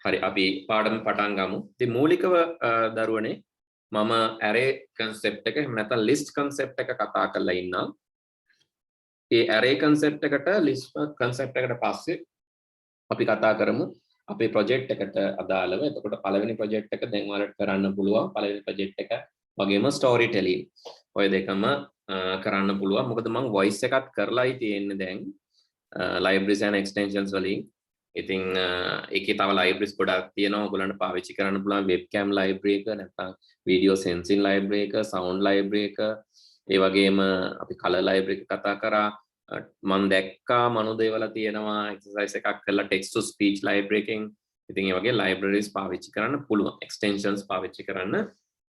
හරි අපි පාඩම පටන් ගමු. ඉතින් මූලිකව දරුවනේ මම array concept එක එහෙම නැත්නම් list concept එක කතා කරලා ඉන්නම්. ඒ array concept එකට list concept එකට පස්සේ අපි කතා කරමු අපේ project එකට අදාළව. එතකොට පළවෙනි project එක දැන් ඔයාලට කරන්න පුළුවන්. පළවෙනි project එක වගේම story telling. ඔය දෙකම කරන්න පුළුවන්. මොකද මම voice එකත් කරලායි තියෙන්නේ දැන්. libraries and extensions වලින්. ඉතින් ඒකේ තව libraries ගොඩක් තියෙනවා. ඔයගොල්ලන්ට පාවිච්චි කරන්න පුළුවන් webcam library එක නැත්නම් video sensing library එක, sound library එක, ඒ වගේම අපි color library එක කතා කරා. මම දැක්කා මනුදේවල තියෙනවා exercise එකක් කරලා text to speech library එකෙන්. ඉතින් ඒ වගේ libraries පාවිච්චි කරන්න පුළුවන්. extensions පාවිච්චි කරන්න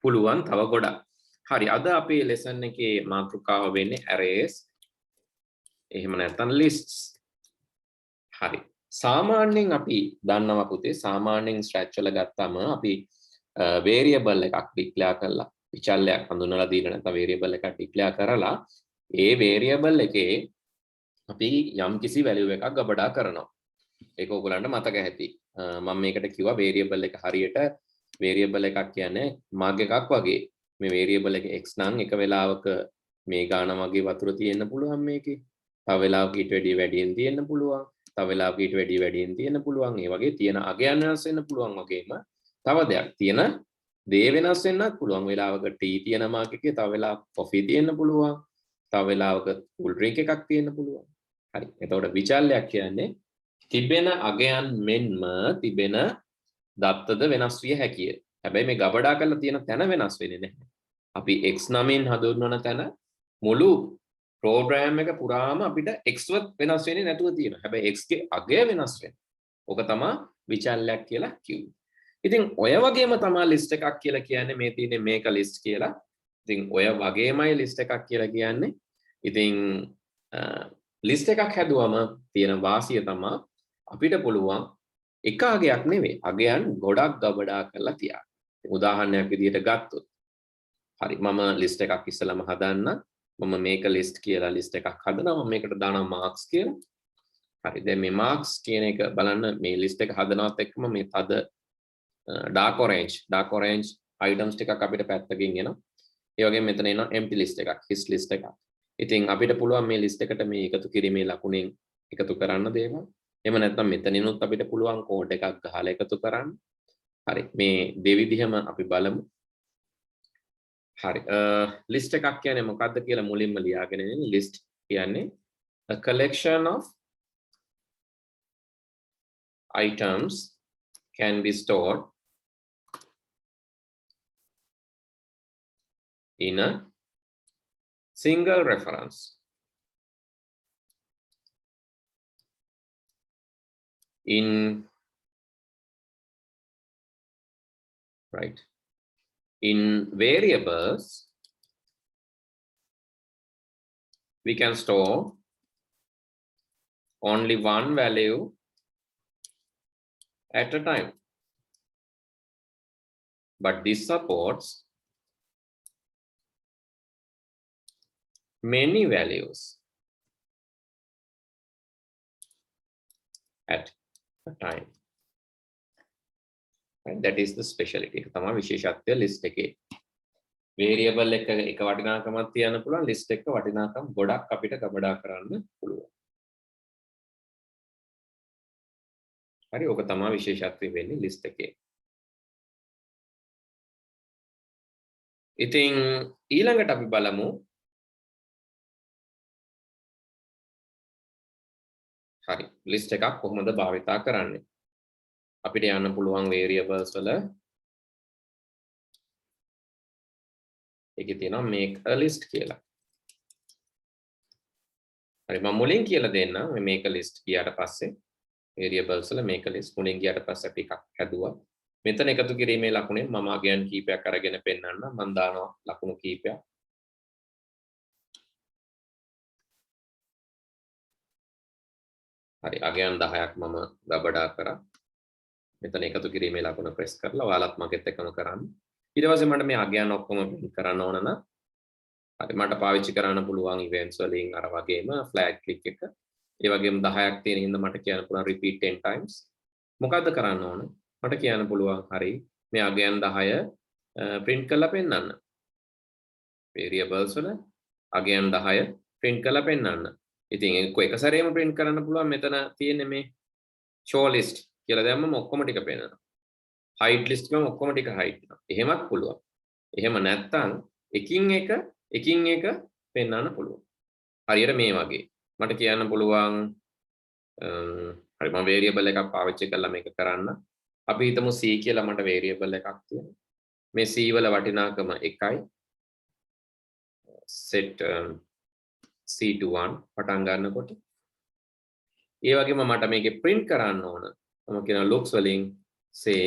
පුළුවන් තව ගොඩක්. හරි අද අපේ lesson එකේ මාතෘකාව වෙන්නේ arrays. එහෙම නැත්නම් lists. හරි. සාමාන්‍යයෙන් අපි දන්නවා පුතේ සාමාන්‍යයෙන් scratch වල ගත්තාම අපි variable එකක් declare කරලා විචල්යක් හඳුන්වලා දීලා නැත්නම් variable එකක් declare කරලා ඒ variable එකේ අපි යම් කිසි value එකක් ගබඩා කරනවා. ඒක ඔයගොල්ලන්ට මතක ඇති. මම මේකට කිව්වා variable එක හරියට variable එකක් කියන්නේ mug එකක් වගේ. මේ variable එක x නම් එක වෙලාවක මේ ගාන වගේ වතුර තියෙන්න පුළුවන් මේකේ. තව වෙලාවක ඊට වැඩිය වැඩියෙන් තියෙන්න පුළුවන්. තව වෙලාවක ඊට වැඩිය වැඩියෙන් තියෙන්න පුළුවන්. ඒ වගේ තියෙන අගයන් වෙනස් වෙන්න පුළුවන් වගේම තව දෙයක් තියෙන දේ වෙනස් වෙන්නත් පුළුවන්. වෙලාවක ටී තියෙන මාක් එකේ තව වෙලාවක කොෆි තියෙන්න පුළුවන්. තව වෙලාවක කූල් ඩ්‍රින්ක් එකක් තියෙන්න පුළුවන්. හරි. එතකොට විචල්යක් කියන්නේ තිබෙන අගයන් මෙන්ම තිබෙන දත්තද වෙනස් විය හැකිය. හැබැයි මේ ගබඩා කරලා තියෙන තැන වෙනස් වෙන්නේ නැහැ. අපි x නමින් හඳුන්වන තැන මුළු ප්‍රෝග්‍රෑම් එක පුරාම අපිට x වත් වෙනස් වෙන්නේ නැතුව තියෙනවා. හැබැයි x ගේ අගය වෙනස් වෙනවා. ඕක තමයි විචල්යක් කියලා කිව්වේ. ඉතින් ඔය වගේම තමයි list එකක් කියලා කියන්නේ මේ තියෙන්නේ මේක list කියලා. ඉතින් ඔය වගේමයි list එකක් කියලා කියන්නේ. ඉතින් list එකක් හැදුවම තියෙන වාසිය තමයි අපිට පුළුවන් එක අගයක් නෙවෙයි අගයන් ගොඩක් ගබඩා කරලා තියන්න. උදාහරණයක් විදිහට ගත්තොත් හරි මම list එකක් ඉස්සලම හදන්න. මම මේක list කියලා list එකක් හදනවා. මම මේකට දානවා marks කියලා. හරි දැන් මේ marks කියන එක බලන්න මේ list එක හදනවත් එක්කම මේ තද dark orange items ටිකක් අපිට පැත්තකින් එනවා. ඒ වගේම මෙතන එනවා empty list එකක්, his list එකක්. ඉතින් අපිට පුළුවන් මේ list එකට මේ එකතු කිරීමේ ලකුණෙන් එකතු කරන්න දේවල්. එහෙම නැත්නම් මෙතනිනුත් අපිට පුළුවන් කෝඩ් එකක් ගහලා එකතු කරන්න. හරි මේ දෙවිධයම අපි බලමු. හරි list එකක් කියන්නේ මොකක්ද කියලා මුලින්ම ලියාගෙන ඉන්නේ. list කියන්නේ a collection of items can be stored in a single reference. In variables, we can store only one value at a time. But this supports many values at a time. And that is the speciality. ඒක තමයි විශේෂත්වය list එකේ. variable එක වටිනාකමක් තියන්න පුළුවන් list එක වටිනාකම් ගොඩක් අපිට ගබඩා කරන්න පුළුවන්. හරි ඕක තමයි විශේෂත්වය වෙන්නේ list එකේ. ඉතින් ඊළඟට අපි බලමු හරි list එකක් කොහොමද භාවිතා කරන්නේ. අපිට යන්න පුළුවන් variables වල ඒකේ තියෙනවා make a list කියලා. හරි මම මුලින් කියලා දෙන්නම් මේ make a list ගියාට පස්සේ variables වල make a list මුලින් ගියාට පස්සේ අපි එකක් හැදුවා. මෙතන එකතු කිරීමේ ලකුණෙන් මම අගයන් කීපයක් අරගෙන පෙන්නන්න. මම දානවා ලකුණු කීපයක්. හරි අගයන් 10ක් මම ගබඩා කරා. මෙතන එකතු කිරීමේ ලකුණ ප්‍රෙස් කරලා ඔයාලත් මගෙත් එකම කරන්න. ඊට පස්සේ මට මේ අගයන් ඔක්කොම print කරන්න ඕන නම් හරි මට පාවිච්චි කරන්න පුළුවන් events වලින් අර වගේම flag click එක. ඒ වගේම 10ක් තියෙන හින්දා මට කියන්න පුළුවන් repeat 10 times. මොකද්ද කරන්න ඕන? මට කියන්න පුළුවන් හරි මේ අගයන් 10 print කරලා පෙන්නන්න. variables වල අගයන් 10 print කරලා පෙන්නන්න. ඉතින් එක සැරේම print කරන්න පුළුවන් මෙතන තියෙන්නේ මේ show list කියලා දැම්මම ඔක්කොම ටික පෙන්නනවා. height list ගම ඔක්කොම ටික height වෙනවා. එහෙමත් පුළුවන්. එහෙම නැත්නම් එකින් එක පෙන්වන්න පුළුවන්. හරියට මේ වගේ. මට කියන්න පුළුවන් හරි මම variable එකක් පාවිච්චි කරලා මේක කරන්න. අපි හිතමු c කියලා මට variable එකක් තියෙනවා. මේ c වල වටිනාකම 1යි. set c to 1 පටන් ගන්නකොට. ඒ වගේම මට මේකේ print කරන්න ඕන. මම කියන looks වලින් say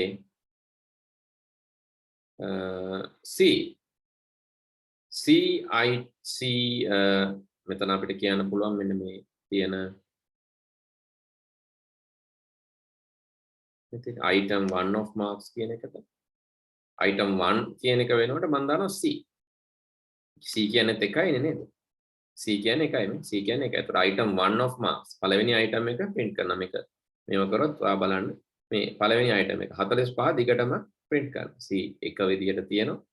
C මෙතන අපිට කියන්න පුළුවන් මෙන්න මේ තියෙන item 1 of marks කියන එකට item 1 කියන එක වෙනකොට මම දානවා C කියන්නේ එකයිනේ නේද C කියන්නේ එකයි මේ C කියන්නේ එකයි. ඒතර item 1 of marks පළවෙනි item එක print කරනවා මේක මේව කරොත් ඔයා බලන්න මේ පළවෙනි item එක 45 දිගටම print කරනවා. C එක විදියට තියෙනවා.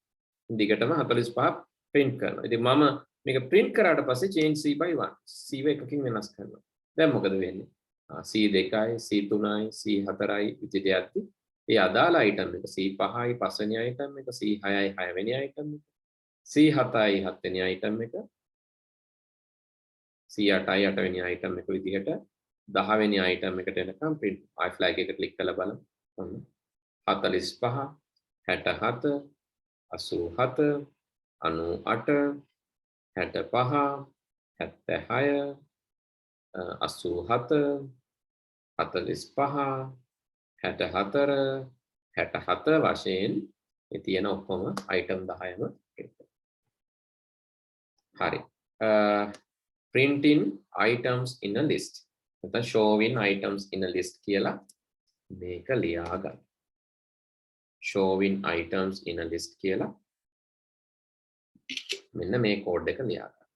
දිගටම 45 print කරනවා. ඉතින් මම මේක print කරාට පස්සේ change C by 1. C එකකින් වෙනස් කරනවා. දැන් මොකද වෙන්නේ? C 2යි, C 3යි, C 4යි විදිහට යද්දි ඒ අදාළ item එක C 5යි පස්වෙනි item එක, C 6යි 6 වෙනි item එක, C 7යි 7 වෙනි item එක, C 8යි 8 වෙනි item එක විදිහට 10 වෙනි item එකට එනකම් print I flag එක click කරලා බලමු. 45 67 87 98 65 76 87 45 64 67 වශයෙන් මේ තියෙන ඔක්කොම item 10ම හරි. Printing items in a list. නැත්නම් showing items in a list කියලා මේක ලියා ගන්න. showing items in a list කියලා මෙන්න මේ කෝඩ් එක ලියා ගන්න.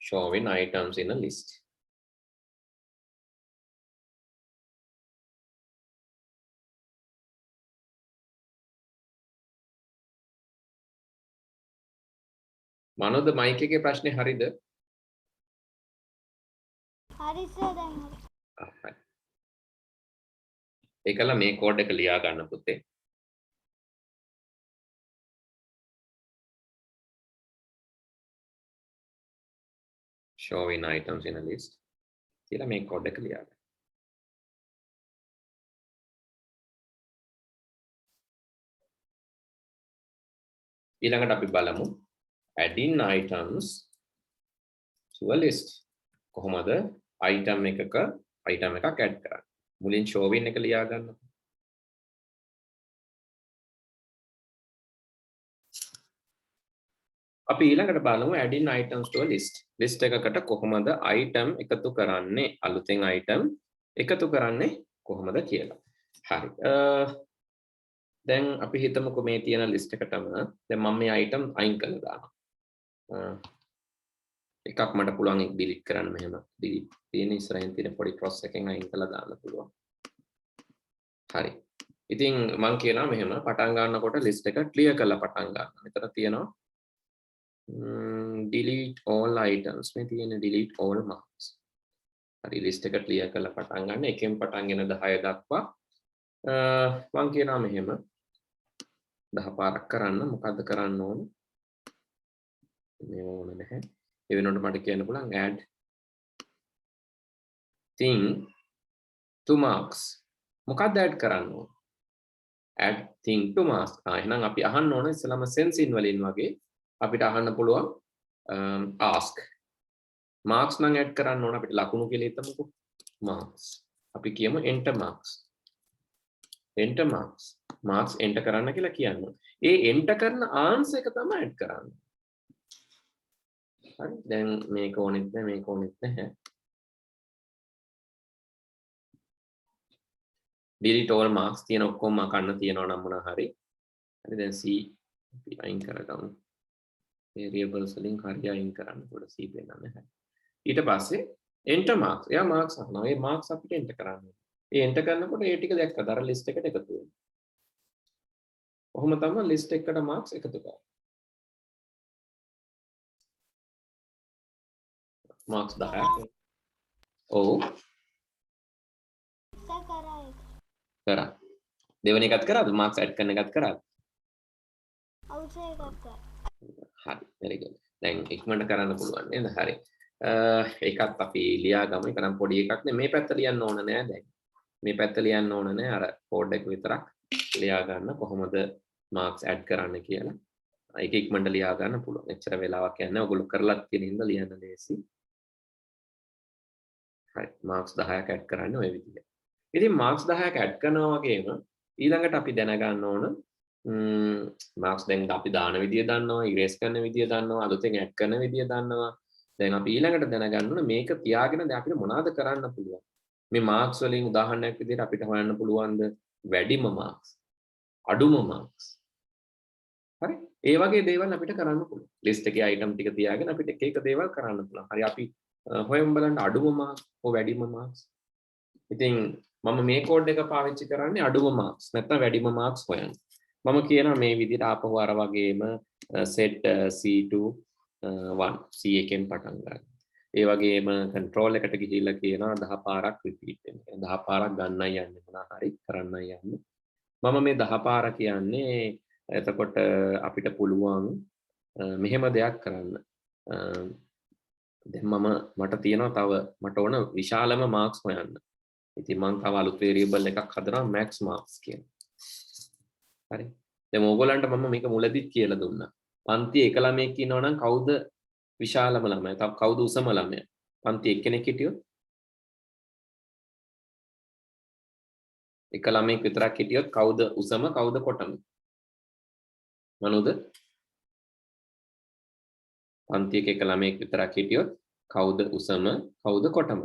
showing items in a list. Manoda mike එකේ ප්‍රශ්නේ හරිද? හරි සර් දැන් හරි. ඒකලා මේ කෝඩ් එක ලියා ගන්න පුතේ. showing items in a list කියලා මේ කෝඩ් එක ලියා ගන්න. ඊළඟට අපි බලමු adding items to a list. කොහොමද item එකක item එකක් add කරන්නේ? මුලින් showing එක ලියා ගන්න. අපි ඊළඟට බලමු adding items to a list. list එකකට කොහොමද item එකතු කරන්නේ? අලුතෙන් item එකතු කරන්නේ කොහොමද කියලා. හරි. දැන් අපි හිතමුකෝ මේ තියෙන list එකටම දැන් මම මේ item අයින් කරලා දානවා. එකක් මට පුළුවන් එක delete කරන්න මෙහෙම. delete තියෙන ඉස්සරහින් තියෙන පොඩි cross එකෙන් අයින් කරලා දාන්න පුළුවන්. හරි. ඉතින් මම කියනවා මෙහෙම පටන් ගන්නකොට list එක clear කරලා පටන් ගන්න. මෙතන තියෙනවා delete all items මේ තියෙන delete all marks. හරි list එක clear කරලා පටන් ගන්න. එකෙන් පටන්ගෙන 10 දක්වා මම කියනවා මෙහෙම 10 පාරක් කරන්න මොකද්ද කරන්න ඕන? මේව ඕන නැහැ. ඒ වෙනකොට මට කියන්න පුළුවන් add thing to marks. මොකක්ද add කරන්න ඕන? add thing to marks. එහෙනම් අපි අහන්න ඕන ඉස්සලම sense වලින් වගේ අපිට අහන්න පුළුවන් ask. marks නම් add කරන්න ඕන අපිට ලකුණු කියලා හිතමුකෝ. marks. අපි කියමු enter marks. enter marks. marks enter කරන්න කියලා කියන්න. ඒ enter කරන answer එක තමයි add කරන්නේ. හරි දැන් මේක ඕනෙත් නැහැ මේක ඕනෙත් නැහැ. delete all marks තියෙන ඔක්කොම කන්න තියෙනවා නම් මොනවා හරි. හරි දැන් C අපි අයින් කරගමු. variables වලින් හරිය අයින් කරන්න පොඩ C පෙන්නන්න නැහැ. ඊට පස්සේ enter marks. එයා marks අහනවා. ඒ marks අපිට enter කරන්න. ඒ enter කරනකොට ඒ ටික දැක්කද අර list එකට එකතු වෙනවා. කොහොම තමයි list එකට marks එකතු කරන්නේ. marks 10ක්. ඔව්. කරා ඒක. කරා. දෙවෙනි එකත් කරාද? marks add කරන එකත් කරාද? අවුසේ එකක් කරා. හරි. very good. දැන් ඉක්මනට කරන්න පුළුවන් නේද? හරි. ඒකත් අපි ලියා ගමු. ඒක නම් පොඩි එකක් නේ. මේ පැත්ත ලියන්න ඕන නෑ දැන්. මේ පැත්ත ලියන්න ඕන නෑ. අර කෝඩ් එක විතරක් ලියා ගන්න කොහොමද marks add කරන්න කියලා. ඒක ඉක්මනට ලියා ගන්න පුළුවන්. එච්චර වෙලාවක් යන්නේ. ඔයගොල්ලෝ කරලත් තියෙන හින්දා ලියන්න ලේසි. හරි. marks 10ක් add කරන්න ඔය විදිහට. ඉතින් marks 10ක් add කරනවා වගේම ඊළඟට අපි දැනගන්න ඕන marks දැන් අපි දාන විදිය දන්නවා, erase කරන විදිය දන්නවා, අලුතෙන් add කරන විදිය දන්නවා. දැන් අපි ඊළඟට දැනගන්න ඕන මේක තියාගෙන දැන් අපිට මොනවද කරන්න පුළුවන්? මේ marks වලින් උදාහරණයක් විදිහට අපිට හොයන්න පුළුවන්ද වැඩිම marks, අඩුම marks. හරි? ඒ වගේ දේවල් අපිට කරන්න පුළුවන්. list එකේ item ටික තියාගෙන අපිට එක එක දේවල් කරන්න පුළුවන්. හරි අපි හොයමු බලන්න අඩුම marks හෝ වැඩිම marks. ඉතින් මම මේ කෝඩ් එක පාවිච්චි කරන්නේ අඩුම marks නැත්නම් වැඩිම marks හොයන්න. මම කියනවා මේ විදිහට ආපහු අර වගේම set C2 1 C එකෙන් පටන් ගන්න. ඒ වගේම control එකට ගිහිල්ලා කියනවා 10 පාරක් repeat වෙන්න. 10 පාරක් ගන්නයි යන්නේ මොනවා හරි කරන්නයි යන්නේ. මම මේ 10 පාර කියන්නේ එතකොට අපිට පුළුවන් මෙහෙම දෙයක් කරන්න. දැන් මට තියෙනවා තව මට ඕන විශාලම marks හොයන්න. ඉතින් මම තව අලුත් variable එකක් හදනවා max marks කියන. හරි. දැන් ඕගොල්ලන්ට මම මේක මුලදිත් කියලා දුන්නා. පන්ති 1 ළමයෙක් ඉන්නවා නම් කවුද විශාලම ළමයා? තව කවුද උසම ළමයා? පන්ති එක්කෙනෙක් හිටියොත් 1 ළමයෙක් විතරක් හිටියොත් කවුද උසම කවුද කොටම? මනෝද? පන්ති එකක 1 ළමයෙක් විතරක් හිටියොත් කවුද උසම කවුද කොටම?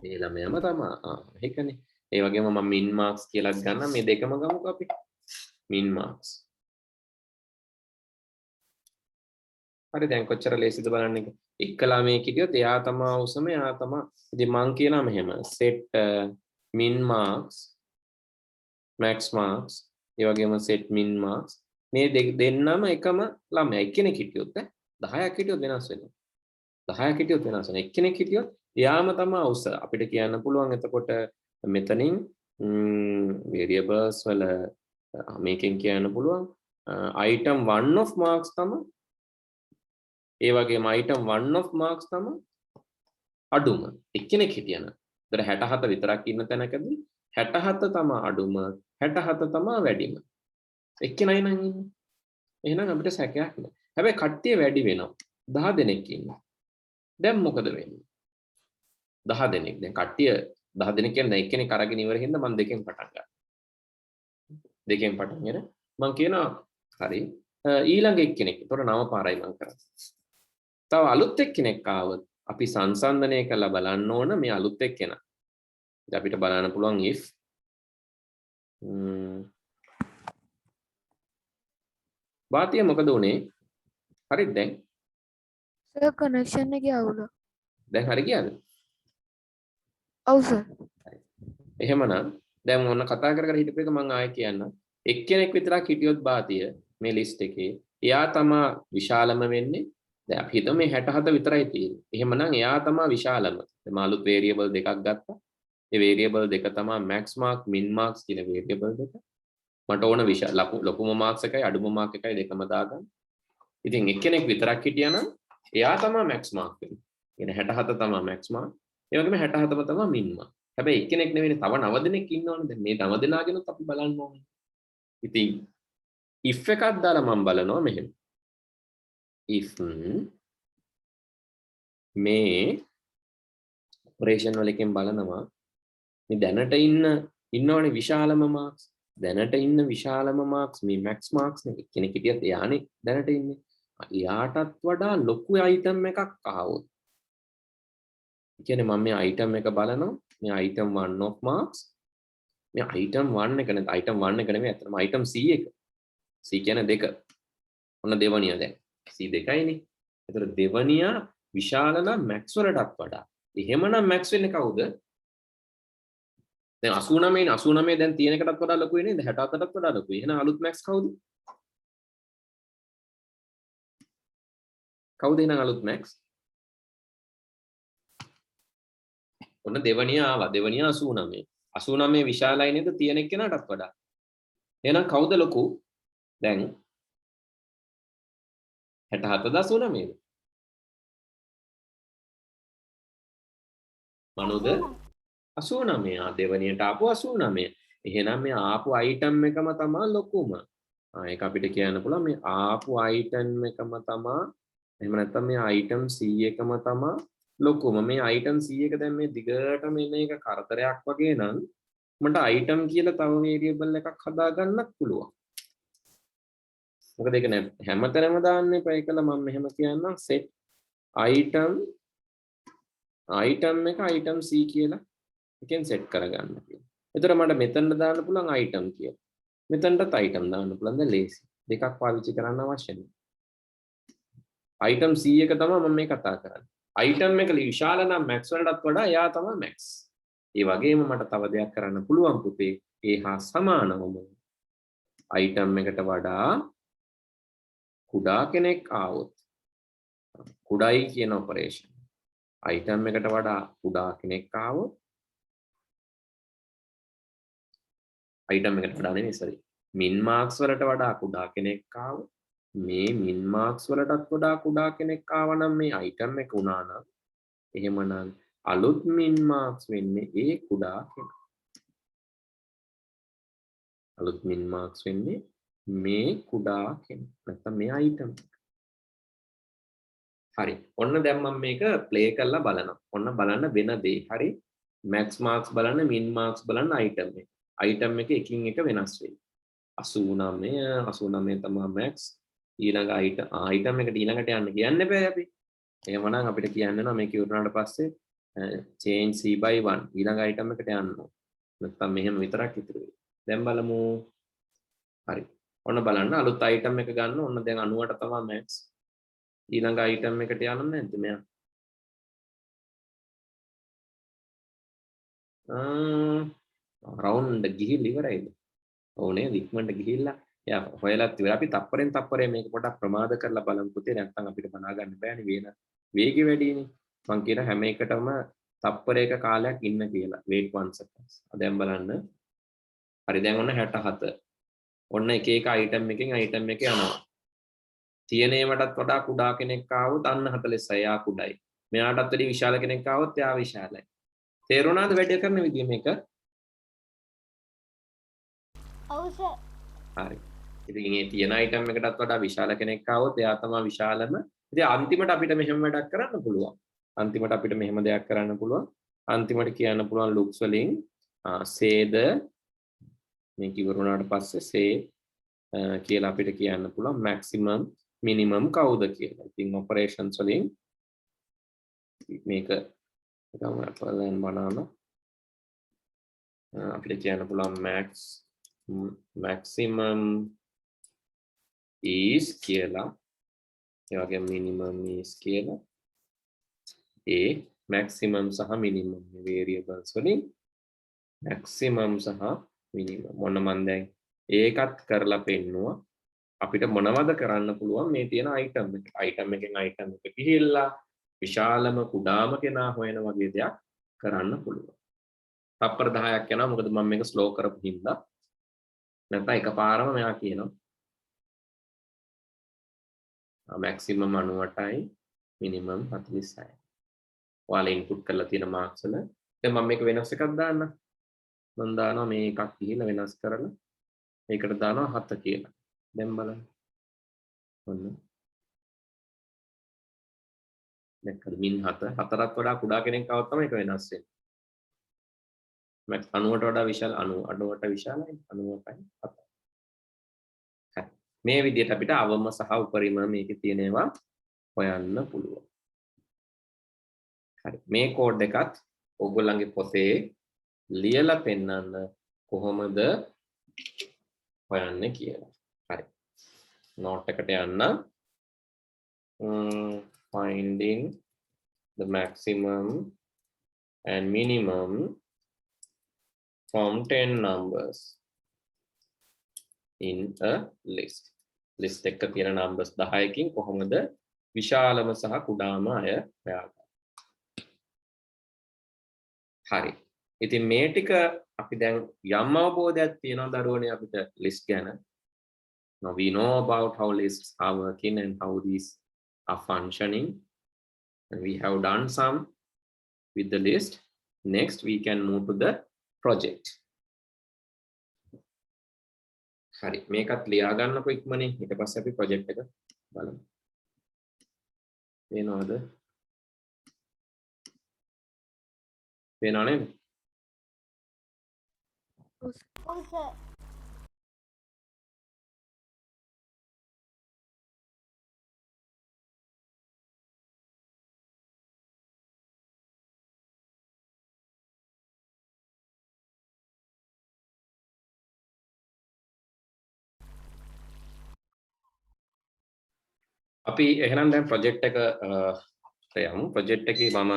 ඒ ළමයාම තමයි. ඒකනේ. ඒ වගේම මම min marks කියලා ගන්න මේ දෙකම ගමුකෝ අපි. min marks. හරි දැන් කොච්චර ලේසිද බලන්න එක. එක ළමයෙක් හිටියොත් එයා තමයි උසම එයා තමයි. ඉතින් මං කියනවා මෙහෙම set min marks max marks ඒ වගේම set min marks මේ දෙන්නම එකම ළමයා එක්කෙනෙක් හිටියොත් 10ක් හිටියොත් වෙනස් වෙනවා. 10ක් හිටියොත් වෙනස් වෙනවා. එක්කෙනෙක් හිටියොත් එයාම තමයි උස. අපිට කියන්න පුළුවන් එතකොට මෙතනින් variables වල මේකෙන් කියන්න පුළුවන් item 1 of marks තමයි ඒ වගේම item 1 of marks තමයි අඩුම. එක්කෙනෙක් හිටියන. ඒතර 67 විතරක් ඉන්න තැනකදී 67 තමයි අඩුම 67 තමයි වැඩිම. එක්කෙනයි නම් ඉන්නේ. එහෙනම් අපිට සැකයක් නෑ. හැබැයි කට්ටිය වැඩි වෙනවා. 10 දෙනෙක් ඉන්නවා. දැන් මොකද වෙන්නේ? 10 දෙනෙක්. දැන් කට්ටිය 10 දෙනෙක් කියන්නේ දැන් එක්කෙනෙක් අරගෙන ඉවර හින්දා මම දෙකෙන් පටන් ගන්නවා. දෙකෙන් පටන් ගෙන මම කියනවා හරි ඊළඟ එක්කෙනෙක්. ඒතකොට 9 පාරයි මම කරන්නේ. තව අලුත් එක්කෙනෙක් ආවොත් අපි සංසන්දනය කරලා බලන්න ඕන මේ අලුත් එක්කෙනා. ඉතින් අපිට බලන්න පුළුවන් if වාතිය මොකද උනේ? හරිද දැන්? සර් කනෙක්ෂන් එකේ අවුල. දැන් හරි ගියාද? ඔව් සර්. එහෙමනම් දැන් මොන කතා කර හිටපු එක මම ආයෙ කියන්නම්. එක්කෙනෙක් විතරක් හිටියොත් වාතිය මේ ලිස්ට් එකේ එයා තමයි විශාලම වෙන්නේ. දැන් අපි හිතමු මේ 67 විතරයි තියෙන්නේ. එහෙමනම් එයා තමයි විශාලම. දැන් මම අලුත් variable දෙකක් ගත්තා. ඒ variable දෙක තමයි max mark min marks කියන variable දෙක. මට ඕන ලොකුම marks එකයි අඩුම mark එකයි දෙකම දාගන්න. ඉතින් එක්කෙනෙක් විතරක් හිටියනම් එයා තමයි max mark වෙන්නේ. කියන්නේ 67 තමයි max mark. ඒ වගේම 67ම තමයි min mark. හැබැයි එක්කෙනෙක් නෙවෙයි තව 9 දෙනෙක් ඉන්නවනේ. දැන් මේ 9 දෙනාගෙනුත් අපි බලන්න ඕනේ. ඉතින් if එකක් දාලා මම බලනවා මෙහෙම. if මේ ඔපරේෂන් වලකින් බලනවා මේ දැනට ඉන්නවනේ විශාලම marks දැනට ඉන්න විශාලම marks මේ max marks නේ කෙනෙක් හිටියත් එයානේ දැනට ඉන්නේ එයාටත් වඩා ලොකු item එකක් ආවොත් කියන්නේ මම මේ item එක බලනවා මේ item 1 of marks මේ item 1 එක නේ item 1 එක නෙමෙයි අතනම item C එක. C කියන්නේ 2. ඔන්න දෙවනිය දැන්. C 2යිනේ. ඒතර දෙවනිය විශාල නම් max වලටත් වඩා. එහෙමනම් max වෙන්නේ කවුද? දැන් 89 නේ 89 දැන් තියෙන එකටත් වඩා ලොකුයි නේද? 67ටත් වඩා ලොකුයි. එහෙනම් අලුත් max කවුද? කවුද එහෙනම් අලුත් max? ඔන්න දෙවනිය ආවා. දෙවනිය 89. 89 විශාලයි නේද තියෙන එක්කෙනාටත් වඩා. එහෙනම් කවුද ලොකු? දැන් 67ද 89ද? මනුද 89. දෙවනියට ආපු 89. එහෙනම් මේ ආපු item එකම තමයි ලොකුම. ඒක අපිට කියන්න පුළුවන් මේ ආපු item එකම තමයි එහෙම නැත්නම් මේ item C එකම තමයි ලොකුම. මේ item C එක දැන් මේ දිගටම එන එක කරදරයක් වගේ නම් මට item කියලා තව variable එකක් හදාගන්නත් පුළුවන්. මොකද ඒක නෑ හැමතැනම දාන්න එපා. ඒකල මම මෙහෙම කියන්නම් set item එක item C කියලා එකෙන් set කරගන්න කියලා. එතකොට මට මෙතනට දාන්න පුළුවන් item කියලා. මෙතනටත් item දාන්න පුළුවන්. දැන් ලේසි. දෙකක් පාවිච්චි කරන්න අවශ්‍ය නැහැ. item C එක තමයි මම මේ කතා කරන්නේ. item එක විශාල නම් max වලටත් වඩා එයා තමයි max. ඒ වගේම මට තව දෙයක් කරන්න පුළුවන් පුතේ. ඒ හා සමානවම item එකට වඩා කුඩා කෙනෙක් ආවොත් කුඩායි කියන ඔපරේෂන්. item එකට වඩා කුඩා කෙනෙක් ආවොත් item එකට වඩා නෙමෙයි sorry. min marks වලට වඩා කුඩා කෙනෙක් ආවොත් මේ min marks වලටත් වඩා කුඩා කෙනෙක් ආවනම් මේ item එක උනා නම් එහෙමනම් අලුත් min marks වෙන්නේ ඒ කුඩා කෙනා. අලුත් min marks වෙන්නේ මේ කුඩා කෙනා. නැත්නම් මේ item එක. හරි. ඔන්න දැන් මම මේක play කරලා බලනවා. ඔන්න බලන්න වෙන දේ. හරි. max marks බලන්න min marks බලන්න item එක. item එක එකින් එක වෙනස් වෙයි. 89 තමයි max. ඊළඟ item එකට ඊළඟට යන්න කියන්න බෑ අපි. එහෙමනම් අපිට කියන්න වෙනවා මේක ඉවරනාට පස්සේ change C by 1 ඊළඟ item එකට යන්න ඕන. නැත්නම් මෙහෙම විතරක් ඉතුරු වෙයි. දැන් බලමු. හරි. ඔන්න බලන්න අලුත් item එක ගන්න. ඔන්න දැන් 90ට තමයි max. ඊළඟ item එකට යන්න නැද්ද මෙයා? රවුන්ඩ් ගිහිල්ලා ඉවරයිද? ඕනේ ඉක්මනට ගිහිල්ලා යා හොයලත් ඉවර. අපි තප්පරෙන් තප්පරේ මේක පොඩක් ප්‍රමාද කරලා බලමු පුතේ. නැත්නම් අපිට බනා ගන්න බෑනේ වේන වේගෙ වැඩිනේ. මං කියන හැම එකටම තප්පරයක කාලයක් ඉන්න කියලා. wait 1 seconds. දැන් බලන්න. හරි දැන් ඔන්න 67. ඔන්න එක එක item එකෙන් item එක යනවා. තියෙන ඒවටත් වඩා කුඩා කෙනෙක් ආවොත් අන්න 46 යා කුඩායි. මෙයාටත් වැඩි විශාල කෙනෙක් ආවොත් එයා විශාලයි. තේරුණාද වැඩ කරන විදිය මේක? ඔව් සර්. හරි. ඉතින් මේ තියෙන item එකටත් වඩා විශාල කෙනෙක් ආවොත් එයා තමයි විශාලම. ඉතින් අන්තිමට අපිට මෙහෙම වැඩක් කරන්න පුළුවන්. අන්තිමට අපිට මෙහෙම දෙයක් කරන්න පුළුවන්. අන්තිමට කියන්න පුළුවන් loops වලින් සේද මේක ඉවර වුණාට පස්සේ සේ කියලා අපිට කියන්න පුළුවන් maximum minimum කවුද කියලා. ඉතින් operations වලින් මේක ගමන අපලෙන් බලනවා. අපිට කියන්න පුළුවන් maximum is කියලා. ඒ වගේම minimum is කියලා. ඒ maximum සහ minimum variables වලින් maximum සහ minimum මොන මන් දැන් ඒකත් කරලා පෙන්නුවා. අපිට මොනවද කරන්න පුළුවන් මේ තියෙන item එක. item එකෙන් item එක ගිහිල්ලා විශාලම කුඩාම කෙනා හොයන වගේ දෙයක් කරන්න පුළුවන්. තප්පර 10ක් යනවා. මොකද මම මේක ස්ලෝ කරපු හින්දා. නැත්නම් එකපාරම මෙයා කියනවා maximum 98යි minimum 46යි. ඔයාලා ඉන්පුට් කරලා තියෙන මාක්ස් වල දැන් මම මේක වෙනස් එකක් දාන්න. මම දානවා මේ එකක් ගිහිල්ලා වෙනස් කරලා මේකට දානවා 7 කියලා. දැන් බලන්න. ඔන්න. දැක්කද min 7 4ට වඩා කුඩා කෙනෙක් આવත් තමයි ඒක වෙනස් වෙන්නේ. max 90ට වඩා විශාල 90ට විශාලයි 98යි 7. හරි. මේ විදිහට අපිට අවම සහ උපරිම මේකේ තියෙන ඒවා හොයන්න පුළුවන්. හරි. මේ කෝඩ් එකත් ඔයගොල්ලන්ගේ පොතේ ලියලා පෙන්නන්න කොහොමද හොයන්නේ කියලා. හරි. note එකට යන්න. Finding the maximum and minimum from 10 numbers in a list. list එක තියෙන numbers 10කින් කොහොමද විශාලම සහ කුඩාම අය හොයාගන්නේ. හරි. ඉතින් මේ ටික අපි දැන් යම් අවබෝධයක් තියෙනවා දරුවනේ අපිට list ගැන. Now we know about how lists are working and how these are functioning, and we have done some with the list. Next we can move to the project. හරි මේකත් ලියා ගන්නකො ඉක්මනින් ඊට පස්සේ අපි project එක බලමු. වෙනවද? වෙනව නේද? ඔව් සර්. අපි එහෙනම් දැන් ප්‍රොජෙක්ට් එක යමු. ප්‍රොජෙක්ට් එකේ මම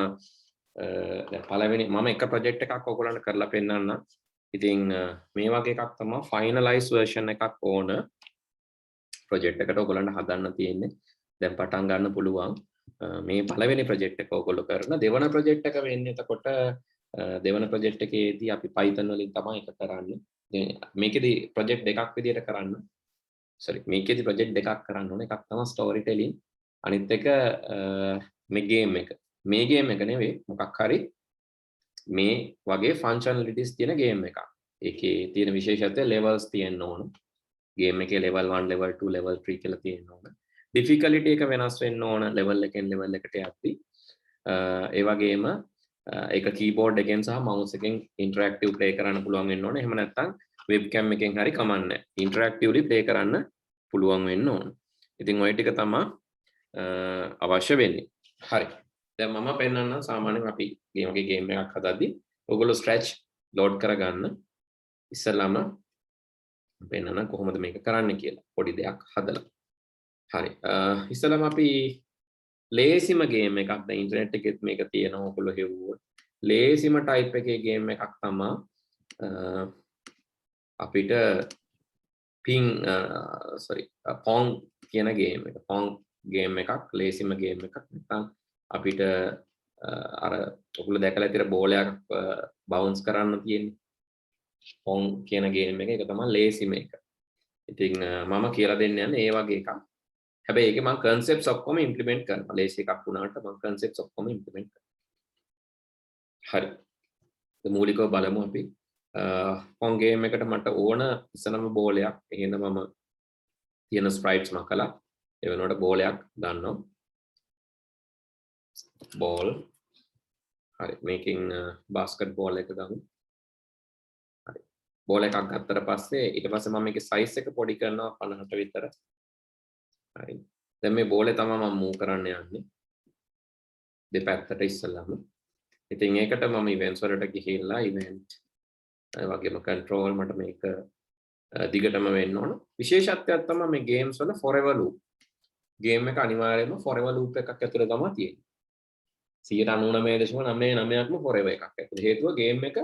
දැන් පළවෙනි මම එක ප්‍රොජෙක්ට් එකක් ඔයගොල්ලන්ට කරලා පෙන්නන්නම්. ඉතින් මේ වගේ එකක් තමයි ෆයිනලයිස් version එකක් ඕන ප්‍රොජෙක්ට් එකට ඔයගොල්ලන්ට හදන්න තියෙන්නේ. දැන් පටන් ගන්න පුළුවන්. මේ පළවෙනි ප්‍රොජෙක්ට් එක ඔයගොල්ලෝ කරන දෙවන ප්‍රොජෙක්ට් එක වෙන්නේ එතකොට දෙවන ප්‍රොජෙක්ට් එකේදී අපි Python වලින් තමයි ඒක කරන්නේ. මේකෙදි ප්‍රොජෙක්ට් දෙකක් විදියට කරන්න. මේකෙදි ප්‍රොජෙක්ට් දෙකක් කරන්න ඕනේ. එකක් තමයි ස්ටෝරි ටෙලිං. අනිත් එක මේ ගේම් එක. මේ ගේම් එක නෙවෙයි මොකක් හරි මේ වගේ ෆන්ක්ෂනලිටිස් තියෙන ගේම් එකක්. ඒකේ තියෙන විශේෂත්වය levels තියෙන්න ඕන. ගේම් එකේ level 1, level 2, level 3 කියලා තියෙන්න ඕන. difficulty එක වෙනස් වෙන්න ඕන level එකෙන් level එකට යද්දී. ඒ වගේම ඒක keyboard එකෙන් සහ mouse එකෙන් interactive play කරන්න පුළුවන් වෙන්න ඕන. එහෙම නැත්නම් webcam එකෙන් හරි කමන්නේ. interactively play කරන්න පුළුවන් වෙන්න ඕන. ඉතින් ওই ටික තමයි අවශ්‍ය වෙන්නේ. හරි. දැන් මම පෙන්නන්නම් සාමාන්‍යයෙන් අපි මේ වගේ ගේම් එකක් හදද්දී ඔයගොල්ලෝ scratch load කරගන්න. ඉස්සෙල්ලාම පෙන්නන්න කොහොමද මේක කරන්න කියලා. පොඩි දෙයක් හදලා. හරි. ඉස්සෙල්ලාම අපි ලේසිම ගේම් එකක් දැන් ඉන්ටර්නෙට් එකෙත් මේක තියෙනවා ඔයගොල්ලෝ හෙව්වොත්. ලේසිම type එකේ ගේම් එකක් තමයි අපිට Pong කියන ගේම් එක. Pong ගේම් එකක් ලේසිම ගේම් එකක්. නැත්නම් අපිට අර ඔයගොල්ලෝ දැකලා තියෙන බෝලයක් බවුන්ස් කරන්න තියෙන්නේ. Pong කියන ගේම් එක. ඒක තමයි ලේසිම එක. ඉතින් මම කියලා දෙන්න යන්නේ ඒ වගේ එකක්. හැබැයි ඒකේ මම concepts ඔක්කොම implement කරනවා. ලේසි එකක් වුණාට මම concepts ඔක්කොම implement කරනවා. හරි. මූලිකව බලමු අපි. Pong game එකට මට ඕන ඉස්සනම බෝලයක්. එහෙනම් මම තියෙන sprites මකලා ඒ වෙනකොට බෝලයක් ගන්නවා. ball. හරි. මේකෙන් basketball එක ගමු. හරි. බෝල එකක් ගත්තට පස්සේ ඊට පස්සේ මම මේකේ size එක පොඩි කරනවා 50ට විතර. හරි. දැන් මේ බෝලේ තමයි මම move කරන්න යන්නේ. දෙපැත්තට ඉස්සෙල්ලාම. ඉතින් ඒකට මම events වලට ගිහිල්ලා event ඒ වගේම control මට මේක දිගටම වෙන්න ඕන. විශේෂත්වයක් තමයි මේ games වල forever loop. game එක අනිවාර්යයෙන්ම forever loop එකක් ඇතුළේ තමයි තියෙන්නේ. 99.99%ක්ම forever එකක් ඇතුළේ. හේතුව game එක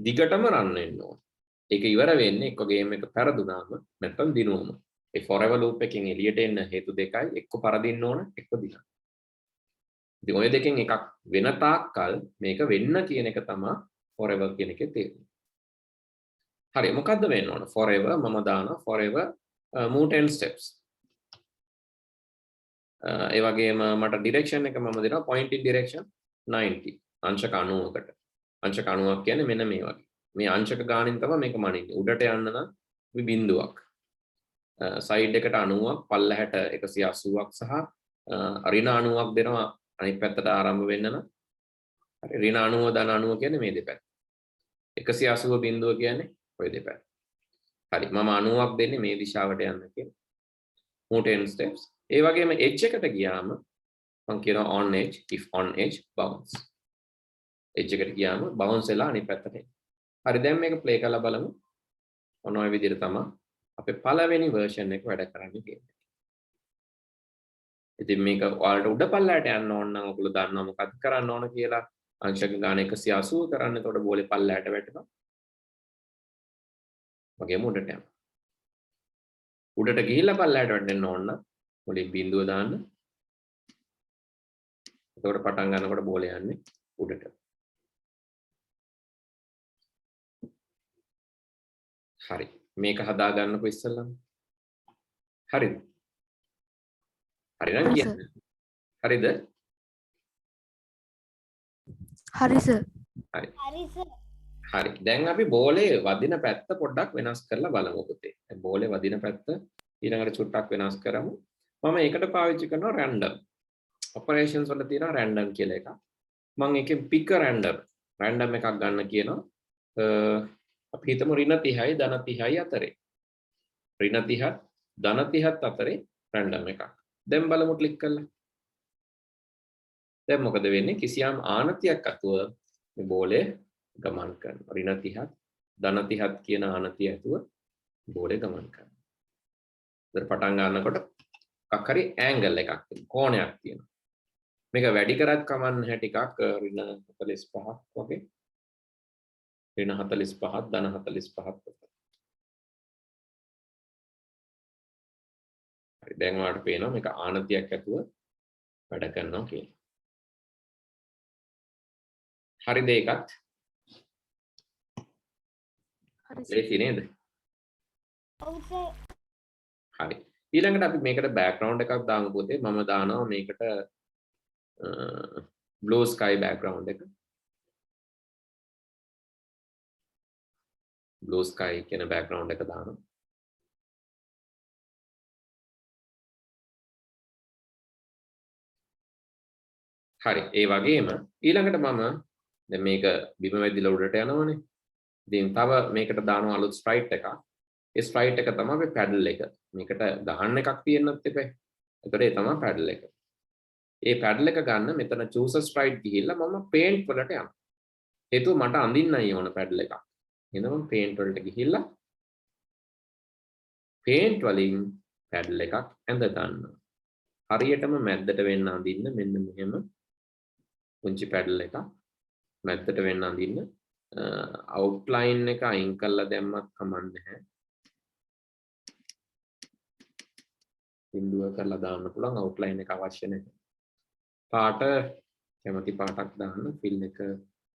දිගටම run වෙන්න ඕන. ඒක ඉවර වෙන්නේ එක්ක game එක පෙරදුනාම නැත්නම් දිනුවම. ඒ forever loop එකෙන් එළියට එන්න හේතු දෙකයි. එක්ක පරදින්න ඕන, එක්ක දිනන්න. ඉතින් ඔය දෙකෙන් එකක් වෙන තාක්කල් මේක වෙන්න කියන එක තමයි forever කියන එකේ තේරුම. හරි මොකද්ද වෙන්න ඕන? forever මම දානවා forever move 10 steps. ඒ වගේම මට direction එක මම දෙනවා pointing direction 90 අංශක 90කට. අංශක 90ක් කියන්නේ මෙන්න මේ වගේ. මේ අංශක ගානින් තමයි මේක මනින්නේ. උඩට යන්න නම් අපි බිඳුවක්. සයිඩ් එකට 90ක්, පල්ලහැට 180ක් සහ ඍණ 90ක් දෙනවා අනිත් පැත්තට ආරම්භ වෙන්න නම්. හරි ඍණ 90 ධන 90 කියන්නේ මේ දෙපැත්ත. 180 බිඳුව කියන්නේ ඔය දෙපැත්ත. හරි මම 90ක් දෙන්නේ මේ දිශාවට යන්න කියලා. move 10 steps. ඒ වගේම edge එකට ගියාම මම කියනවා on edge, if on edge bounce. edge එකට ගියාම bounce වෙලා අනිත් පැත්තට එන්න. හරි දැන් මේක ප්ලේ කරලා බලමු. ඔන්න ඔය විදිහට තමයි අපේ පළවෙනි version එක වැඩ කරන්නේ කියන්නේ. ඉතින් මේක ඔයාලට උඩ පල්ලයට යන්න ඕන නම් ඔයගොල්ලෝ දන්නවා මොකක්ද කරන්න ඕන කියලා. අංශක ගාන 180 කරන්න. එතකොට බෝලේ පල්ලයට වැටෙනවා. වගේම උඩට යනවා. උඩට ගිහිල්ලා පල්ලයට වැටෙන්න ඕන නම් මුලින් බිඳුව දාන්න. එතකොට පටන් ගන්නකොට බෝලේ යන්නේ උඩට. හරි. මේක හදා ගන්නකො ඉස්සෙල්ලම. හරිද? හරි නම් හරි කියන්න. හරිද? හරි සර්. හරි. හරි සර්. හරි. දැන් අපි බෝලේ වදින පැත්ත පොඩ්ඩක් වෙනස් කරලා බලමු පුතේ. දැන් බෝලේ වදින පැත්ත ඊළඟට චුට්ටක් වෙනස් කරමු. මම ඒකට පාවිච්චි කරනවා රැන්ඩම්. ඔපරේෂන්ස් වල තියෙනවා රැන්ඩම් කියලා එකක්. මම ඒකෙන් පික රැන්ඩම් එකක් ගන්න කියනවා. අපි හිතමු ඍණ 30යි ධන 30යි අතරේ. ඍණ 30ත් ධන 30ත් අතරේ රැන්ඩම් එකක්. දැන් බලමු ක්ලික් කරලා. දැන් මොකද වෙන්නේ? කිසියම් ආනතියක් අතුව මේ බෝලේ ගමන් කරනවා. ඍණ 30ත් ධන 30ත් කියන ආනතිය ඇතුව බෝලේ ගමන් කරනවා. දැන් පටන් ගන්නකොට මොකක් හරි ඇන්ගල් එකක් තියෙනවා. කෝණයක් තියෙනවා. මේක වැඩි කරත් කමන්න නැහැ ටිකක් ඍණ 45ක් වගේ. ඍණ 45ත් ධන 45ත් වගේ. හරි දැන් ඔයාලට පේනවා මේක ආනතියක් ඇතුව වැඩ කරනවා කියලා. හරිද ඒකත්? හරි සර්. ලේසි නේද? ඔව් සර්. හරි. ඊළඟට අපි මේකට බෑග්ග්‍රවුන්ඩ් එකක් දාමු පුතේ. මම දානවා මේකට blue sky background එක. blue sky කියන background එක දානවා. හරි. ඒ වගේම ඊළඟට මම දැන් මේක බිම වැදිලා උඩට යනවනේ. ඉතින් තව මේකට දානවා අලුත් ස්ප්‍රයිට් එකක්. ඒ ස්ප්‍රයිට් එක තමයි අපේ පැඩල් එක. මේකට ගහන්න එකක් තියෙන්නත් එපා. ඒතකොට ඒ තමයි පැඩල් එක. ඒ පැඩල් එක ගන්න මෙතන choose a sprite ගිහිල්ලා මම paint වලට යනවා. හේතුව මට අඳින්නයි ඕන පැඩල් එකක්. එහෙනම් මම paint වලට ගිහිල්ලා paint වලින් පැඩල් එකක් ඇඳ ගන්නවා. හරියටම මැද්දට වෙන්න අඳින්න මෙන්න මෙහෙම පුංචි පැඩල් එකක් මැද්දට වෙන්න අඳින්න. outline එක අයින් කරලා දැම්මත් කමක් නැහැ. බිඳුව කරලා දාන්න පුළුවන් outline එක අවශ්‍ය නැහැ. පාට කැමති පාටක් දාන්න fill එක